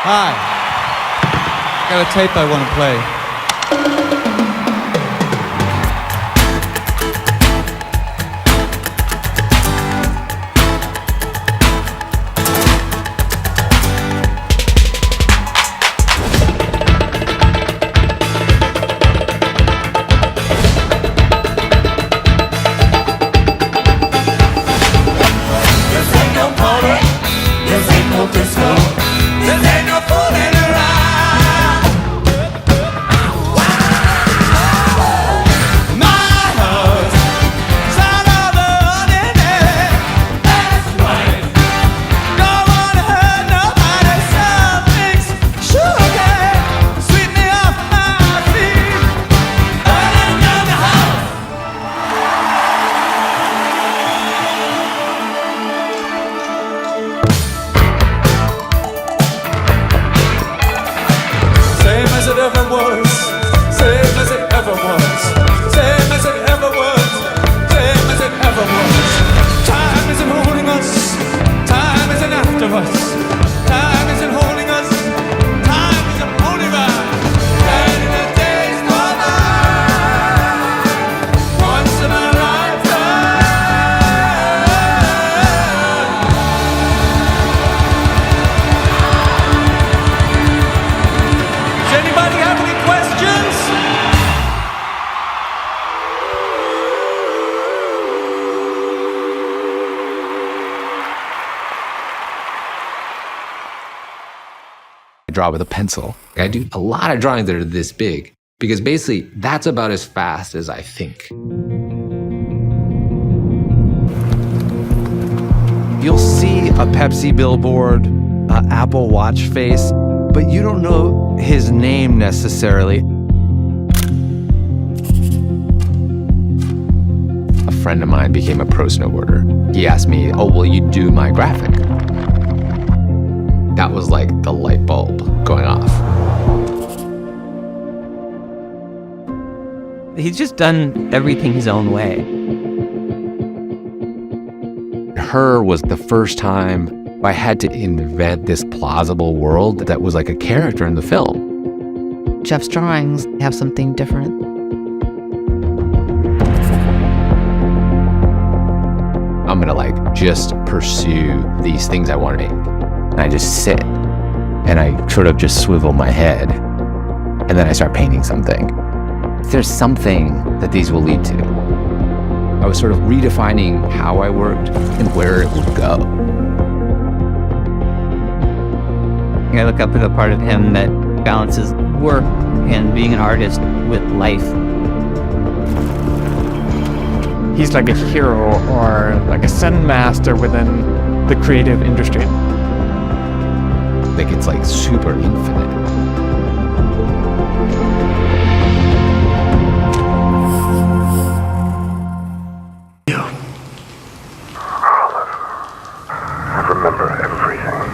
Hi. Got a tape I want to play. Draw with a pencil. I do a lot of drawings that are this big because basically that's about as fast as I think. You'll see a Pepsi billboard, Apple Watch face, but you don't know his name necessarily. A friend of mine became a pro snowboarder. He asked me, "Oh, will you do my graphic?" That was like the light bulb going off. He's just done everything his own way. Her was the first time I had to invent this plausible world that was like a character in the film. Jeff's drawings have something different. I'm gonna like just pursue these things I want to make. And I just sit and I sort of just swivel my head and then I start painting something. There's something that these will lead to. I was sort of redefining how I worked and where it would go. I look up at the part of him that balances work and being an artist with life. He's like a hero or like a zen master within the creative industry. Like it's like super infinite. I remember everything.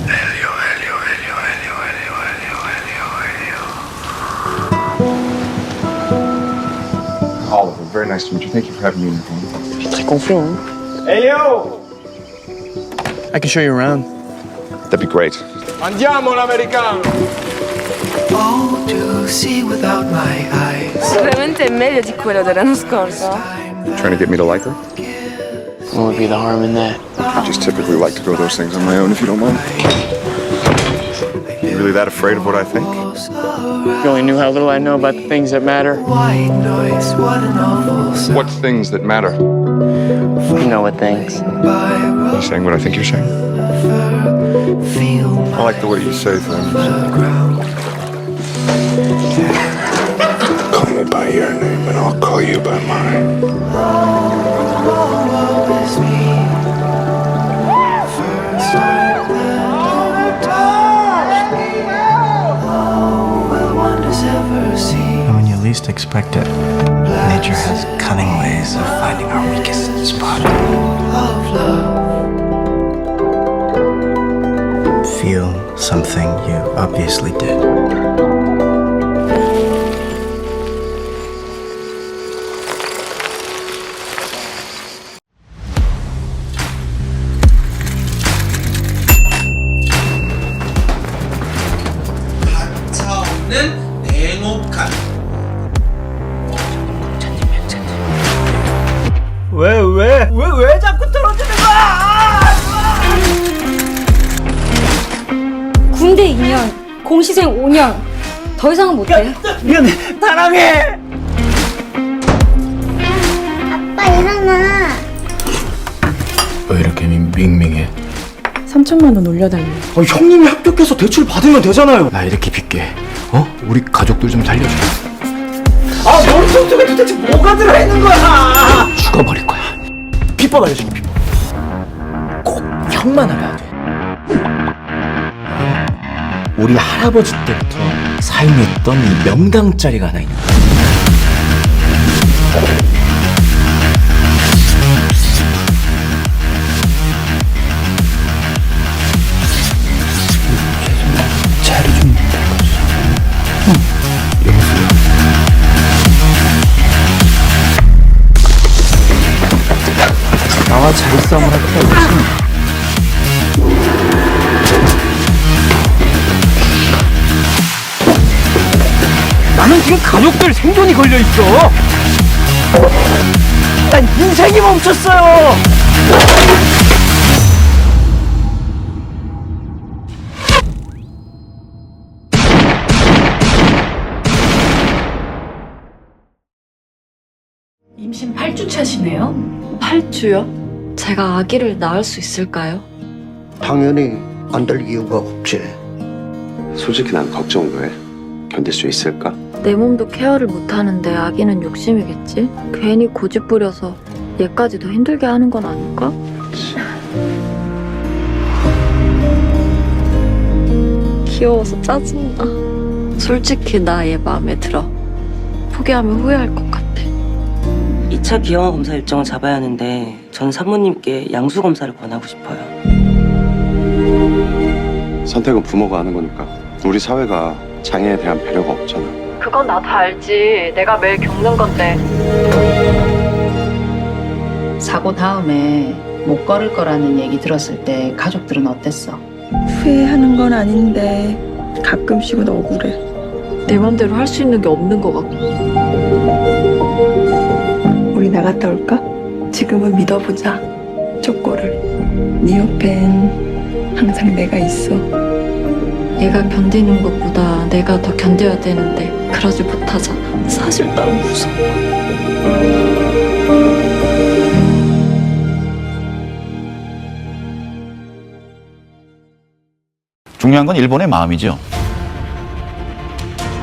Helio, Helio, Helio, Helio, Helio, Helio, Helio, Helio. Oliver, very nice to meet you. Thank you for having me in your home. Je suis très confiant, hein? Helio! I can show you around. That'd be great. Andiamo l'americano! Oh, to see without my eyes. Sicuramente è meglio di quello dell'anno scorso. Trying to get me to like her? What would be the harm in that? I just typically like to go those things on my own, if you don't mind. You really that afraid of what I think? If you only knew how little I know about the things that matter. White noise, what an awful sound. What things that matter? You know what things. You saying what I think you're saying? I like the way you say things. Call me by your name and I'll call you by mine. And when you least expect it, nature has cunning ways of finding our weakest spot. Feel something you obviously did. 공시생 5년. 더 이상은 못해. 미안해. 사랑해. 아빠 일어나. 왜 이렇게 밍밍해? 3천만 원 올려달래. 형님이 합격해서 대출 받으면 되잖아요. 나 이렇게 빚게. 우리 가족들 좀 살려줘. 머릿속 속에 도대체 뭐가 들어있는 거야? 죽어버릴 거야. 비법 알려줄게, 비법. 꼭 형만 알아야 돼. 우리 할아버지 때부터 사용했던 이 명당짜리가 하나 있는 거야. 자료 좀 나와 자리싸움을 할 필요 없지. 나는 지금 가족들 생존이 걸려있어. 난 인생이 멈췄어요. 임신 8주 차시네요? 8주요? 제가 아기를 낳을 수 있을까요? 당연히 안 될 이유가 없지. 솔직히 난 걱정도 해. 견딜 수 있을까? 내 몸도 케어를 못하는데 아기는 욕심이겠지? 괜히 고집 부려서 얘까지 더 힘들게 하는 건 아닐까? 귀여워서 짜증나. 솔직히 나 얘 마음에 들어. 포기하면 후회할 것 같아. 2차 기형아 검사 일정을 잡아야 하는데 전 산모님께 양수 검사를 권하고 싶어요. 선택은 부모가 하는 거니까. 우리 사회가 장애에 대한 배려가 없잖아. 그건 나도 알지. 내가 매일 겪는 건데. 사고 다음에 못 걸을 거라는 얘기 들었을 때 가족들은 어땠어? 후회하는 건 아닌데 가끔씩은 억울해. 내 맘대로 할 수 있는 게 없는 것 같고. 우리 나갔다 올까? 지금은 믿어보자. 쪼꼬를. 네 옆엔 항상 내가 있어. 얘가 견디는 것보다 내가 더 견뎌야 되는데 그러지 못하잖아. 사실 난 무서워. 중요한 건 일본의 마음이죠.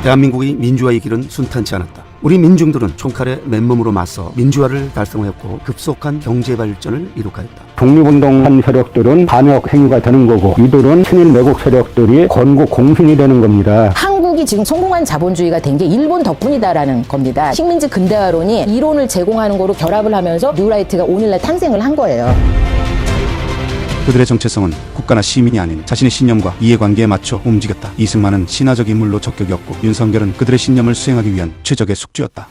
대한민국의 민주화의 길은 순탄치 않았다. 우리 민중들은 총칼에 맨몸으로 맞서 민주화를 달성했고 급속한 경제 발전을 이룩하였다. 독립운동한 세력들은 반역 행위가 되는 거고 이들은 친일 매국 세력들이 건국 공신이 되는 겁니다. 한국이 지금 성공한 자본주의가 된 게 일본 덕분이다라는 겁니다. 식민지 근대화론이 이론을 제공하는 거로 결합을 하면서 뉴라이트가 오늘날 탄생을 한 거예요. 그들의 정체성은 국가나 시민이 아닌 자신의 신념과 이해관계에 맞춰 움직였다. 이승만은 신화적 인물로 적격이었고 윤석열은 그들의 신념을 수행하기 위한 최적의 숙주였다.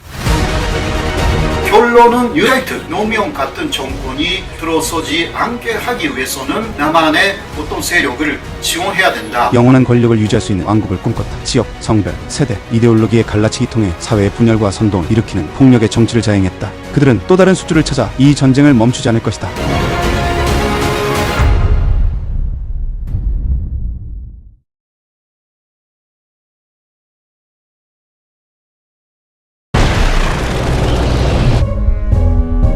결론은 뉴라이트, 노무현 같은 정권이 들어서지 않게 하기 위해서는 나만의 어떤 세력을 지원해야 된다. 영원한 권력을 유지할 수 있는 왕국을 꿈꿨다. 지역, 성별, 세대, 이데올로기의 갈라치기 통해 사회의 분열과 선동을 일으키는 폭력의 정치를 자행했다. 그들은 또 다른 숙주를 찾아 이 전쟁을 멈추지 않을 것이다.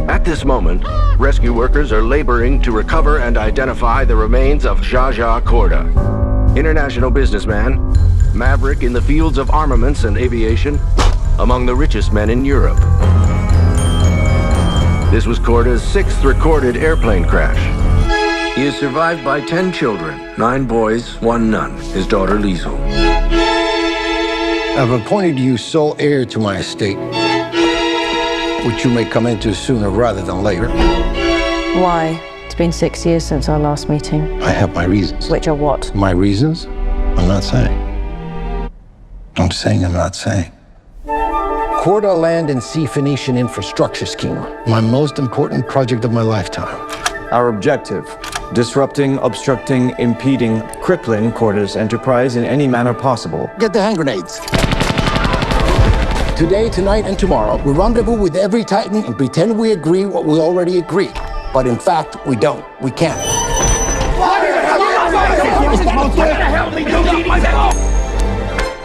At this moment, rescue workers are laboring to recover and identify the remains of Jaja Korda, international businessman, maverick in the fields of armaments and aviation, among the richest men in Europe. This was Korda's 6th recorded airplane crash. He is survived by 10 children, 9 boys, 1 nun, his daughter Liesl. I've appointed you sole heir to my estate, which you may come into sooner rather than later. Why? It's been 6 years since our last meeting. I have my reasons. Which are what? My reasons? I'm not saying. I'm saying I'm not saying. Korda Land and Sea Phoenician Infrastructure Scheme, my most important project of my lifetime. Our objective: disrupting, obstructing, impeding, crippling Korda's enterprise in any manner possible. Get the hand grenades. Today, tonight, and tomorrow, we rendezvous with every Titan and pretend we agree what we already agreed. But in fact, we don't. We can't.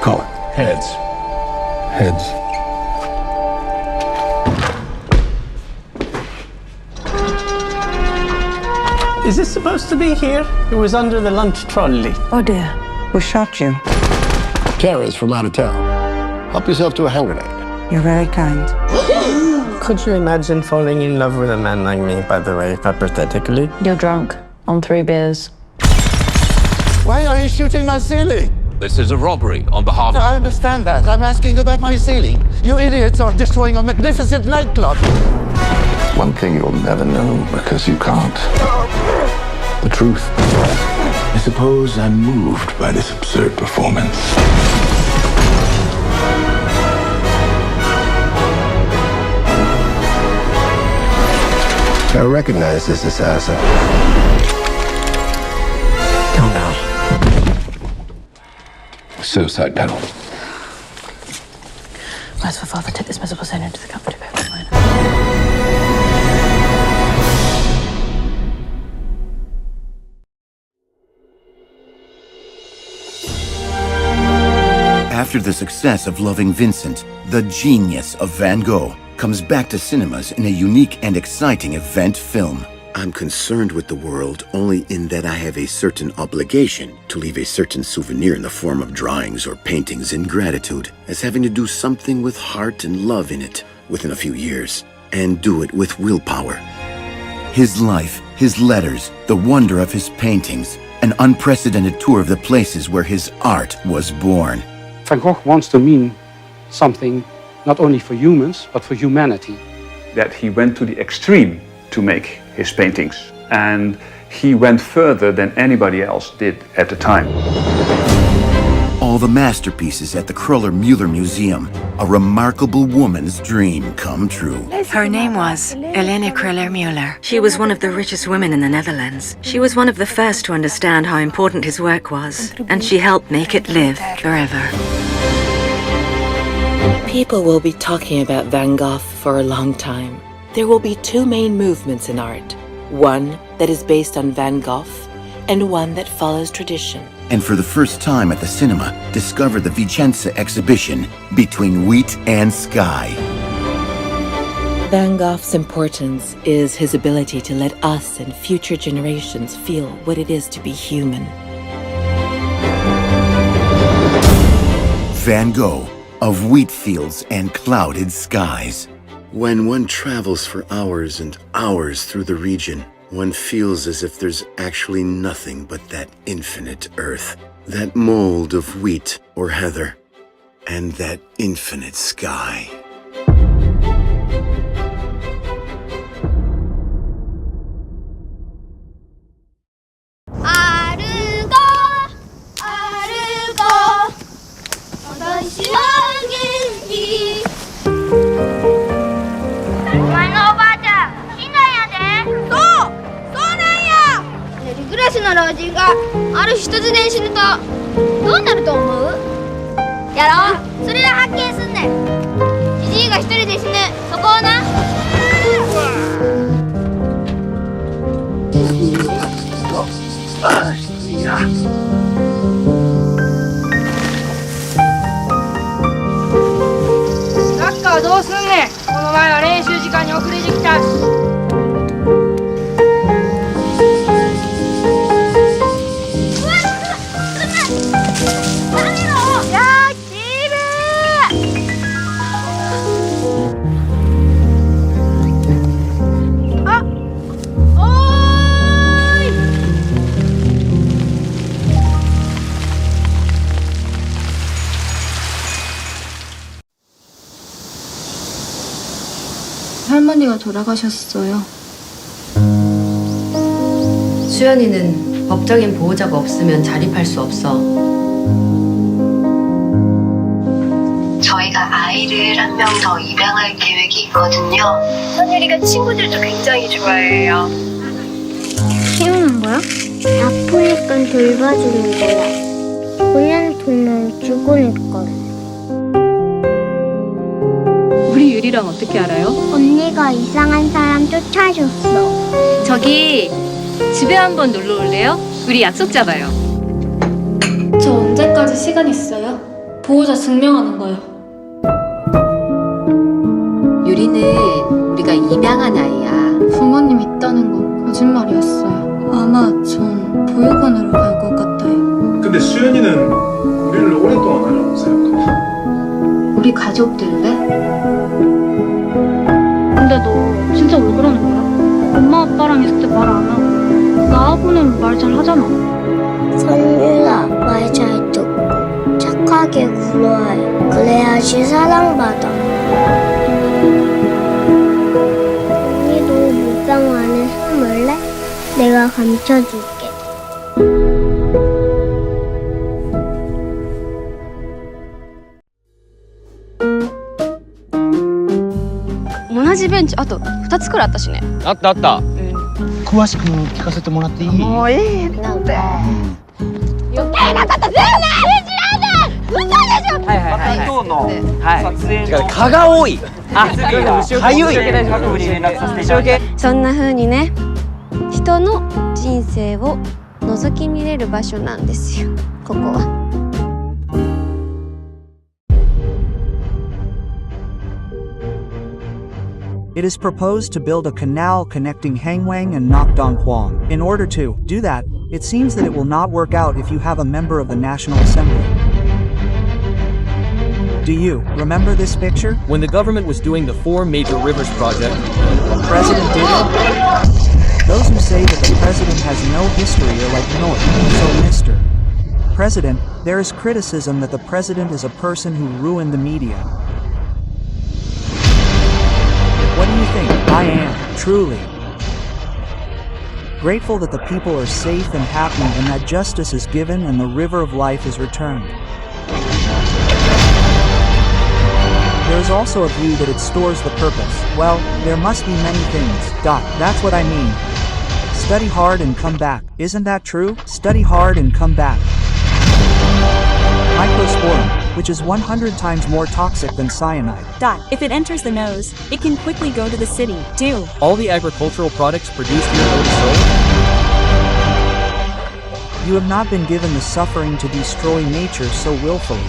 Call it. Heads. Heads. Is this supposed to be here? It was under the lunch trolley. Oh dear, who shot you? Terrorists from out of town. Help yourself to a hand grenade. You're very kind. Could you imagine falling in love with a man like me, by the way, hypothetically? You're drunk on 3 beers. Why are you shooting my ceiling? This is a robbery on behalf of... I understand that. I'm asking about my ceiling. You idiots are destroying a magnificent nightclub. One thing you'll never know because you can't. The truth. I suppose I'm moved by this absurd performance. I recognize this assassin. Calm down. Suicide pedal. Where's for father? Take this miserable sin into the comfort of heaven. After the success of Loving Vincent, the genius of Van Gogh comes back to cinemas in a unique and exciting event film. I'm concerned with the world only in that I have a certain obligation to leave a certain souvenir in the form of drawings or paintings in gratitude, as having to do something with heart and love in it within a few years, and do it with willpower. His life, his letters, the wonder of his paintings, an unprecedented tour of the places where his art was born. Van Gogh wants to mean something not only for humans, but for humanity. That he went to the extreme to make his paintings, and he went further than anybody else did at the time. All the masterpieces at the Kröller-Müller Museum, a remarkable woman's dream come true. Her name was Helene Kröller-Müller. She was one of the richest women in the Netherlands. She was one of the first to understand how important his work was, and she helped make it live forever. People will be talking about Van Gogh for a long time. There will be 2 main movements in art. One that is based on Van Gogh, and one that follows tradition. And for the first time at the cinema, discover the Vicenza exhibition, Between Wheat and Sky. Van Gogh's importance is his ability to let us and future generations feel what it is to be human. Van Gogh, of wheat fields and clouded skies. When one travels for hours and hours through the region, one feels as if there's actually nothing but that infinite earth, that mold of wheat or heather, and that infinite sky. 할머니가 돌아가셨어요. 수연이는 법적인 보호자가 없으면 자립할 수 없어. 저희가 아이를 한 명 더 입양할 계획이 있거든요. 선율이가 친구들도 굉장히 좋아해요. 키우는 거야? 아프니까 돌봐주는 거야. 고양 돈은 죽으니까. 우리 유리랑 어떻게 알아요? 언니가 이상한 사람 쫓아줬어. 저기 집에 한번 놀러 올래요? 우리 약속 잡아요. 저 언제까지 시간 있어요? 보호자 증명하는 거요. 유리는 우리가 입양한 아이야. 부모님 있다는 거 거짓말이었어요. 아마 전 보육원으로 갈 것 같아요. 근데 수연이는 우리를 오랫동안 알아본 사람이야. 우리 가족들래? 근데 너 진짜 왜 그러는 거야? 엄마 아빠랑 있을 때 말 안 하고 나하고는 말 잘 하잖아. 선율아, 말 잘 듣고 착하게 굴어야 해. 그래야지 사랑받아. 언니도 물병 안에 숨을래? 내가 감춰줄게.同じベンチあと2つくらいあったしね。あったあった。詳しく聞かせてもらっていい？もういい。なんか余計なことすんな信じらんない嘘でしょ。はいはいはい。今日の撮影の蚊が多い。かゆい。各部に連絡させていただきます。そんな風にね、人の人生を覗き見れる場所なんですよ、ここは。It is proposed to build a canal connecting Hangwang and Nakdonghuang. In order to do that, it seems that it will not work out if you have a member of the National Assembly. Do you remember this picture? When the government was doing the 4 major rivers project, The president did it. Those who say that the president has no history are like North, so Mr. President, there is criticism that the president is a person who ruined the media. What do you think? I am, truly, grateful that the people are safe and happy and that justice is given and the river of life is returned. There is also a view that it stores the purpose. Well, there must be many things. That's what I mean. Study hard and come back. Isn't that true? Study hard and come back. Microsporum, which is 100 times more toxic than cyanide. If it enters the nose, it can quickly go to the city. all the agricultural products produced here go to soil. You have not been given the suffering to destroy nature so willfully.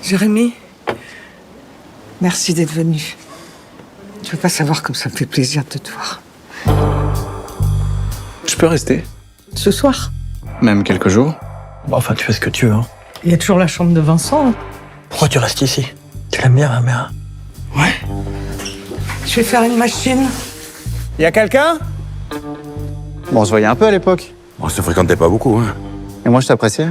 Jérémy, merci d'être venu. Tu veux pas savoir comme ça me fait plaisir de te voir. Je peux rester? Ce soir, Même quelques jours? Bon, enfin, tu fais ce que tu veux. Hein. il y a toujours la chambre de Vincent. Pourquoi tu restes ici? Tu l'aimes bien, ma mère? Ouais. Je vais faire une machine. Y a quelqu'un? Bon, on se voyait un peu à l'époque. On se fréquentait pas beaucoup, hein. Et moi, je t'appréciais.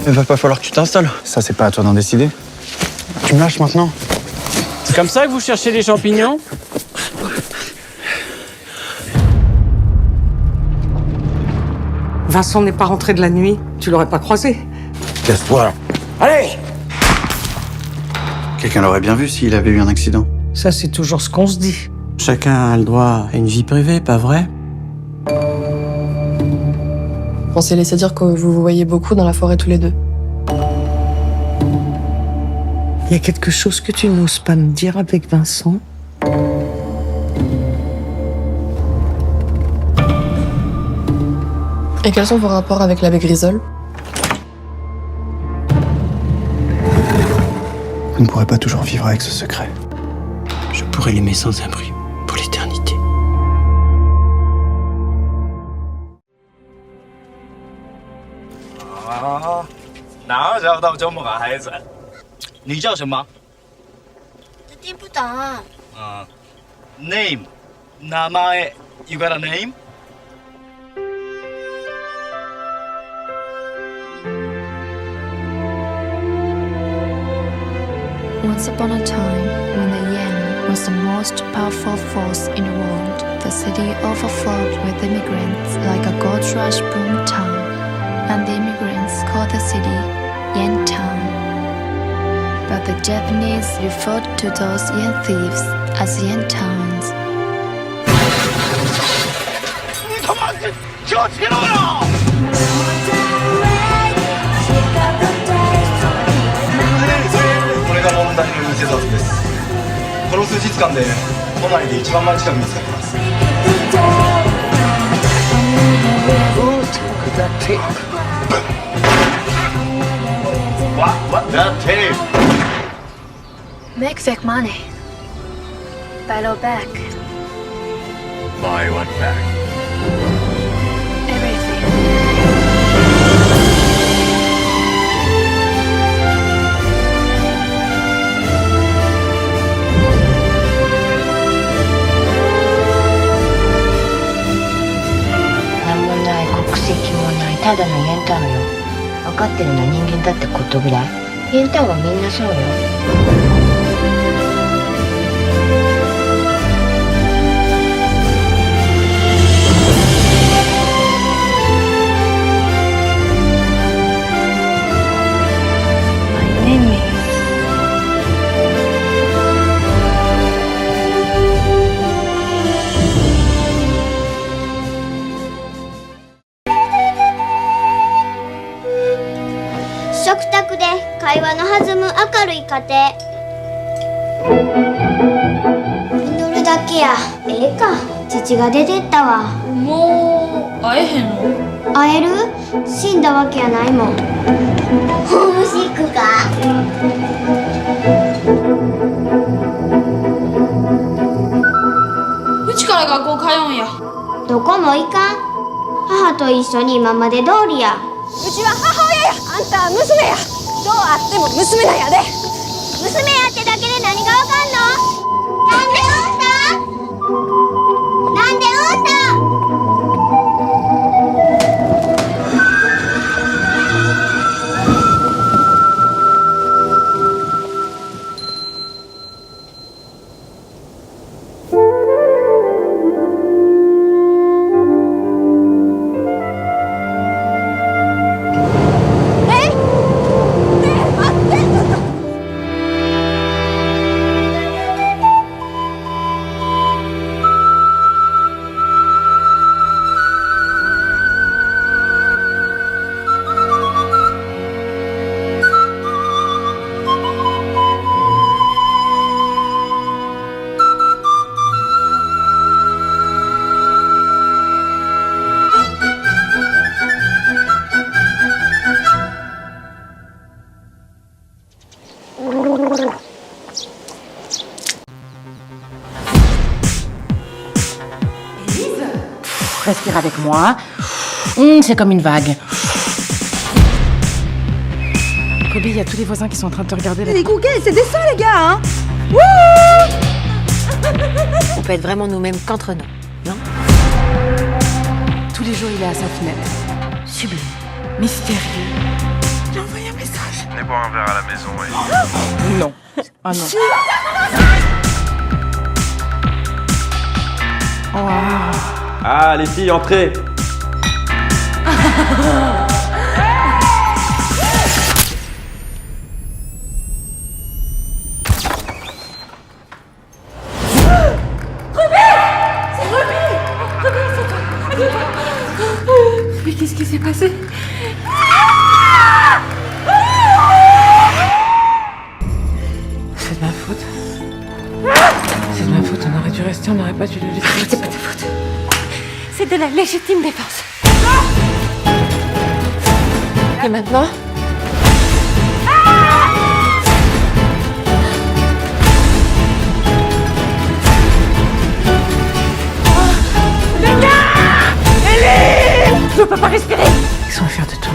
Il va pas falloir que tu t'installes. Ça, c'est pas à toi d'en décider. Tu me lâches maintenant? C'est comme ça que vous cherchez les champignons? Vincent n'est pas rentré de la nuit. Tu l'aurais pas croisé. Casse-toi. Allez! Quelqu'un l'aurait bien vu s'il avait eu un accident. Ça, c'est toujours ce qu'on se dit. Chacun a le droit à une vie privée, pas vrai? On s'est laissé dire que vous vous voyez beaucoup dans la forêt tous les deux. Il y a quelque chose que tu n'oses pas me dire avec Vincent. Et quels sont vos rapports avec l'abbé Grisol? Vous ne pourrez pas toujours vivre avec ce secret. Je pourrais l'aimer sans un bruit, pour l'éternité. Ah, 哪有找到这么个孩子？你叫什么？记不懂。 name 名前 You got a name? Once upon a time, when the yen was the most powerful force in the world, the city overflowed with immigrants like a gold rush boom town, and the immigrants called the city Yen Town. But the Japanese referred to those yen thieves as yen towns. 你他妈是叫起来了！ She got the taste. つかんで都内で一番前近く見つかってます。What the tape? Make that money. Buy it back. Buy what back? Everything. Namo国籍もないただのインターンよ。分かってるのは人間だってことぐらい。インターンはみんなそうよ。食卓で会話の弾む明るい家庭。祈るだけや。ええか、父が出てったわ。もう会えへんの？会える？死んだわけやないもん。ホームシックか？うちから学校通うんや。どこも行かん。母と一緒に今まで通りや。うちは母親や。あんたは娘や。どうあっても娘なんやで。娘やってだけで何がわかんの？なんでうんた？なんでうんた？Respire avec moi. C'est comme une vague. Kobe, il y a tous les voisins qui sont en train de te regarder. Les Google, c'est des ça, les gars, hein? On peut être vraiment nous-mêmes qu'entre nous, non? Tous les jours, il est à sa fenêtre. Sublime. Mystérieux. Il a envoyé un message. Venez boire un verre à la maison, ouais. Non. Ah non. Oh. Ah, les filles, entrez! Mais qu'est-ce qui s'est passé? C'est de ma faute. C'est de ma faute, on aurait dû rester, on n'aurait pas dû le laisser. C'est pas ta faute. C'est de la légitime défense. Et maintenant? Les gars! Ellie! Je peux pas respirer! Ils sont fiers de toi.